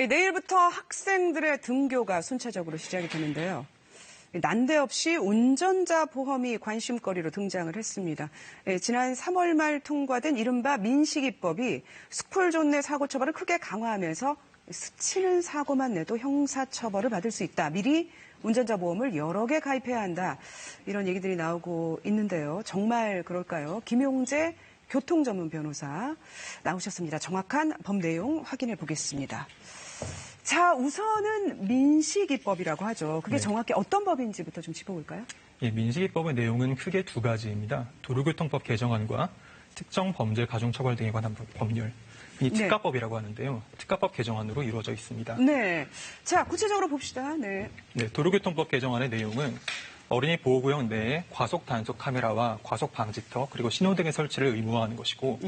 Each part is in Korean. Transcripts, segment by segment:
내일부터 학생들의 등교가 순차적으로 시작이 되는데요. 난데없이 운전자 보험이 관심거리로 등장을 했습니다. 지난 3월 말 통과된 이른바 민식이법이 스쿨존 내 사고 처벌을 크게 강화하면서 스치는 사고만 내도 형사처벌을 받을 수 있다. 미리 운전자 보험을 여러 개 가입해야 한다. 이런 얘기들이 나오고 있는데요. 정말 그럴까요? 김용재 교통전문 변호사 나오셨습니다. 정확한 법 내용 확인해 보겠습니다. 자, 우선은 민식이법이라고 하죠. 그게 정확히 어떤 법인지부터 좀 짚어볼까요? 예, 민식이법의 내용은 크게 두 가지입니다. 도로교통법 개정안과 특정 범죄 가중처벌 등에 관한 법률. 이 특가법이라고 하는데요. 특가법 개정안으로 이루어져 있습니다. 네. 자, 구체적으로 봅시다. 네. 도로교통법 개정안의 내용은 어린이 보호구역 내에 과속 단속 카메라와 과속 방지턱 그리고 신호등의 설치를 의무화하는 것이고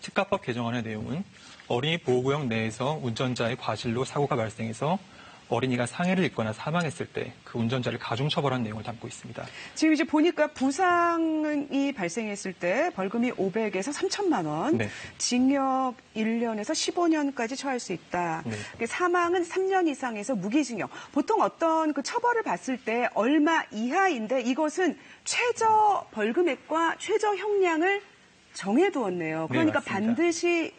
특가법 개정안의 내용은 어린이 보호구역 내에서 운전자의 과실로 사고가 발생해서 어린이가 상해를 입거나 사망했을 때 그 운전자를 가중처벌한 내용을 담고 있습니다. 지금 이제 보니까 부상이 발생했을 때 벌금이 500에서 3천만 원, 징역 1년에서 15년까지 처할 수 있다. 사망은 3년 이상에서 무기징역. 보통 어떤 그 처벌을 봤을 때 얼마 이하인데 이것은 최저 벌금액과 최저 형량을 정해두었네요. 그러니까 반드시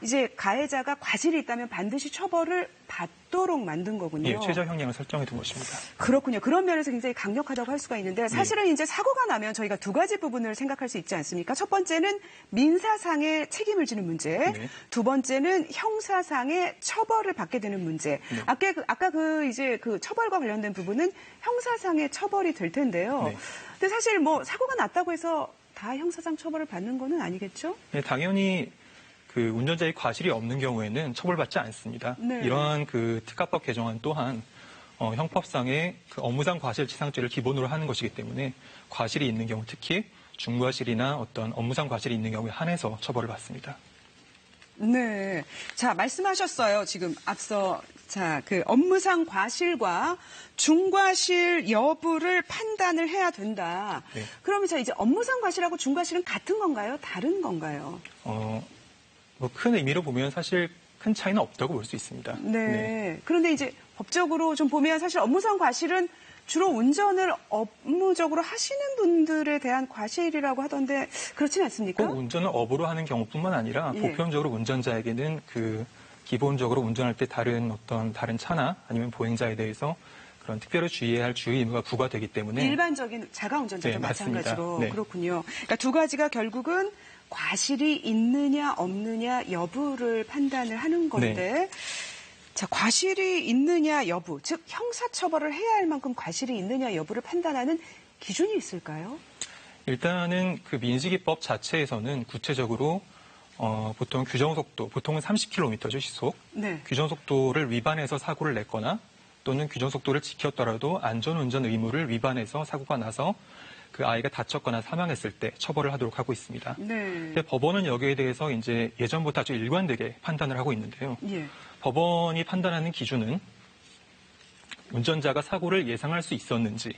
이제 가해자가 과실이 있다면 반드시 처벌을 받도록 만든 거군요. 예, 최저 형량을 설정해 둔 것입니다. 그렇군요. 그런 면에서 굉장히 강력하다고 할 수가 있는데 사실은 이제 사고가 나면 저희가 두 가지 부분을 생각할 수 있지 않습니까? 첫 번째는 민사상의 책임을 지는 문제, 두 번째는 형사상의 처벌을 받게 되는 문제. 아까 그 처벌과 관련된 부분은 형사상의 처벌이 될 텐데요. 근데 사실 뭐 사고가 났다고 해서 다 형사상 처벌을 받는 거는 아니겠죠? 네, 당연히 그 운전자의 과실이 없는 경우에는 처벌받지 않습니다. 이러한 그 특가법 개정안 또한 형법상의 그 업무상 과실치상죄를 기본으로 하는 것이기 때문에 과실이 있는 경우, 특히 중과실이나 어떤 업무상 과실이 있는 경우에 한해서 처벌을 받습니다. 네. 자, 말씀하셨어요. 지금 앞서 그 업무상 과실과 중과실 여부를 판단을 해야 된다. 그러면 이제 업무상 과실하고 중과실은 같은 건가요? 다른 건가요? 큰 의미로 보면 사실 큰 차이는 없다고 볼 수 있습니다. 그런데 이제 법적으로 좀 보면 사실 업무상 과실은 주로 운전을 업무적으로 하시는 분들에 대한 과실이라고 하던데 그렇진 않습니까? 꼭 운전을 업으로 하는 경우뿐만 아니라 보편적으로 운전자에게는 그 기본적으로 운전할 때 다른 차나 아니면 보행자에 대해서 그런 특별히 주의해야 할 주의 의무가 부과되기 때문에 일반적인 자가 운전자도 마찬가지로 그렇군요. 그러니까 두 가지가 결국은 과실이 있느냐 없느냐 여부를 판단을 하는 건데 자, 과실이 있느냐 여부, 즉 형사처벌을 해야 할 만큼 과실이 있느냐 여부를 판단하는 기준이 있을까요? 일단은 그 민식이법 자체에서는 구체적으로 보통 규정속도, 보통은 30km죠, 시속. 규정속도를 위반해서 사고를 냈거나 또는 규정속도를 지켰더라도 안전운전 의무를 위반해서 사고가 나서 그 아이가 다쳤거나 사망했을 때 처벌을 하도록 하고 있습니다. 근데 법원은 여기에 대해서 이제 예전부터 아주 일관되게 판단을 하고 있는데요. 법원이 판단하는 기준은 운전자가 사고를 예상할 수 있었는지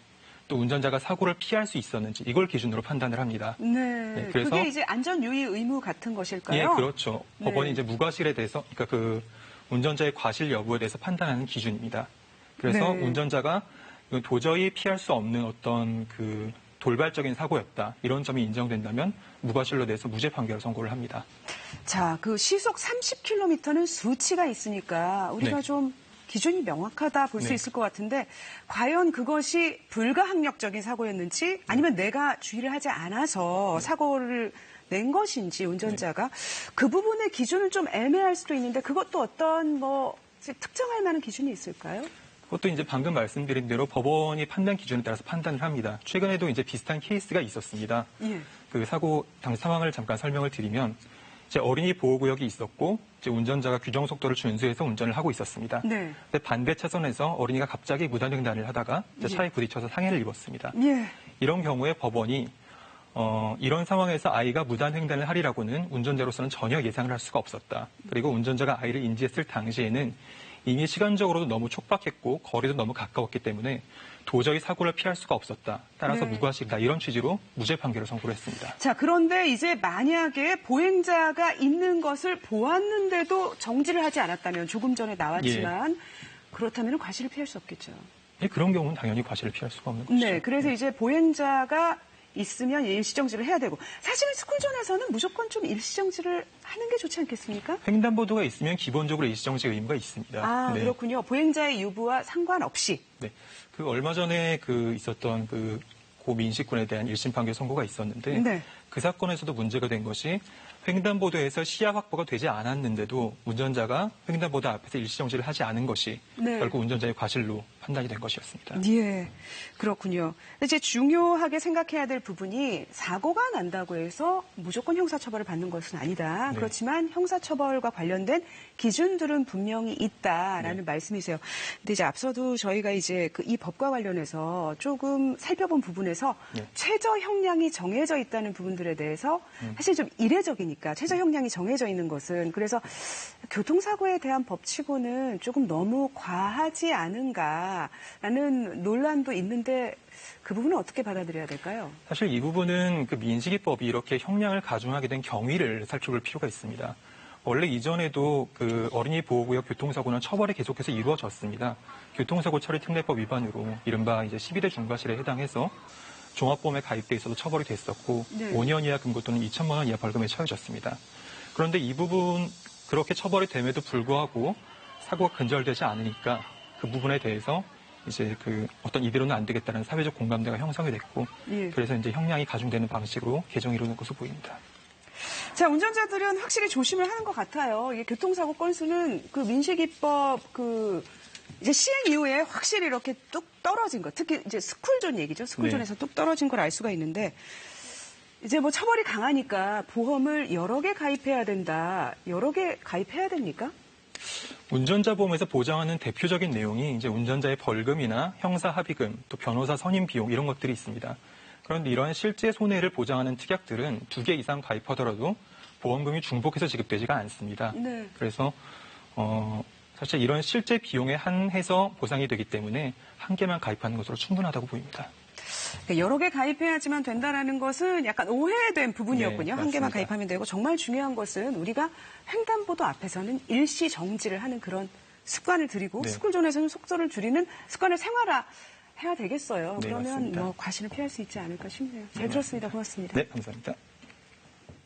또 운전자가 사고를 피할 수 있었는지 이걸 기준으로 판단을 합니다. 그래서 그게 이제 안전유의 의무 같은 것일까요? 예, 그렇죠. 법원이 이제 무과실에 대해서, 그러니까 그 운전자의 과실 여부에 대해서 판단하는 기준입니다. 그래서 운전자가 도저히 피할 수 없는 어떤 그 돌발적인 사고였다. 이런 점이 인정된다면 무과실로 대해서 무죄 판결을 선고를 합니다. 자, 그 시속 30km는 수치가 있으니까 우리가 좀 기준이 명확하다 볼 수 있을 것 같은데 과연 그것이 불가항력적인 사고였는지 아니면 내가 주의를 하지 않아서 사고를 낸 것인지 운전자가 그 부분의 기준은 좀 애매할 수도 있는데 그것도 어떤 특정할 만한 기준이 있을까요? 그것도 이제 방금 말씀드린 대로 법원이 판단 기준에 따라서 판단을 합니다. 최근에도 이제 비슷한 케이스가 있었습니다. 그 사고 당시 상황을 잠깐 설명을 드리면 이제 어린이 보호구역이 있었고 이제 운전자가 규정 속도를 준수해서 운전을 하고 있었습니다. 근데 반대 차선에서 어린이가 갑자기 무단횡단을 하다가 이제 차에 부딪혀서 상해를 입었습니다. 이런 경우에 법원이 이런 상황에서 아이가 무단횡단을 하리라고는 운전자로서는 전혀 예상을 할 수가 없었다. 그리고 운전자가 아이를 인지했을 당시에는 이미 시간적으로도 너무 촉박했고 거리도 너무 가까웠기 때문에 도저히 사고를 피할 수가 없었다. 따라서 네. 무과실이다. 이런 취지로 무죄 판결을 선고를 했습니다. 자, 그런데 이제 만약에 보행자가 있는 것을 보았는데도 정지를 하지 않았다면 조금 전에 나왔지만 그렇다면 과실을 피할 수 없겠죠. 예, 그런 경우는 당연히 과실을 피할 수가 없는 것이죠. 네, 그래서 이제 보행자가 있으면 일시정지를 해야 되고 사실은 스쿨존에서는 무조건 좀 일시정지를 하는 게 좋지 않겠습니까? 횡단보도가 있으면 기본적으로 일시정지 의무가 있습니다. 아, 네. 그렇군요. 보행자의 유부와 상관없이. 네. 그 얼마 전에 있었던 고 민식군에 대한 1심 판결 선고가 있었는데 네. 그 사건에서도 문제가 된 것이 횡단보도에서 시야 확보가 되지 않았는데도 운전자가 횡단보도 앞에서 일시정지를 하지 않은 것이 네. 결국 운전자의 과실로 판단이 된 것이었습니다. 예, 그렇군요. 이제 중요하게 생각해야 될 부분이 사고가 난다고 해서 무조건 형사처벌을 받는 것은 아니다. 네. 그렇지만 형사처벌과 관련된 기준들은 분명히 있다라는 네. 말씀이세요. 근데 이제 앞서도 저희가 이제 이 법과 관련해서 조금 살펴본 부분에서 네. 최저 형량이 정해져 있다는 부분들에 대해서 사실 좀 이례적이니까 최저 형량이 정해져 있는 것은 그래서 교통사고에 대한 법치고는 조금 너무 과하지 않은가라는 논란도 있는데 그 부분은 어떻게 받아들여야 될까요? 사실 이 부분은 민식이법이 이렇게 형량을 가중하게 된 경위를 살펴볼 필요가 있습니다. 원래 이전에도 어린이 보호구역 교통사고는 처벌이 계속해서 이루어졌습니다. 교통사고 처리 특례법 위반으로 이른바 이제 12대 중과실에 해당해서 종합보험에 가입돼 있어도 처벌이 됐었고 네. 5년 이하 금고 또는 2천만 원 이하 벌금에 처해졌습니다. 그런데 이 부분 그렇게 처벌이 됨에도 불구하고 사고가 근절되지 않으니까 그 부분에 대해서 이제 어떤 이대로는 안 되겠다는 사회적 공감대가 형성이 됐고 예. 그래서 이제 형량이 가중되는 방식으로 개정이 이루어진 것으로 보입니다. 자, 운전자들은 확실히 조심을 하는 것 같아요. 이게 교통사고 건수는 민식이법 이제 시행 이후에 확실히 이렇게 뚝 떨어진 것, 특히 이제 스쿨존 얘기죠. 스쿨존에서 뚝 떨어진 걸 알 수가 있는데 이제 처벌이 강하니까 보험을 여러 개 가입해야 된다. 여러 개 가입해야 됩니까? 운전자 보험에서 보장하는 대표적인 내용이 이제 운전자의 벌금이나 형사 합의금, 또 변호사 선임 비용 이런 것들이 있습니다. 그런데 이러한 실제 손해를 보장하는 특약들은 2개 이상 가입하더라도 보험금이 중복해서 지급되지가 않습니다. 네. 그래서 사실 이런 실제 비용에 한해서 보상이 되기 때문에 한 개만 가입하는 것으로 충분하다고 보입니다. 여러 개 가입해야지만 된다라는 것은 약간 오해된 부분이었군요. 네, 한 개만 맞습니다. 가입하면 되고 정말 중요한 것은 우리가 횡단보도 앞에서는 일시 정지를 하는 그런 습관을 들이고 네. 스쿨존에서는 속도를 줄이는 습관을 생활화해야 되겠어요. 네, 그러면 맞습니다. 과실을 피할 수 있지 않을까 싶네요. 잘 네, 들었습니다. 고맙습니다. 네, 감사합니다.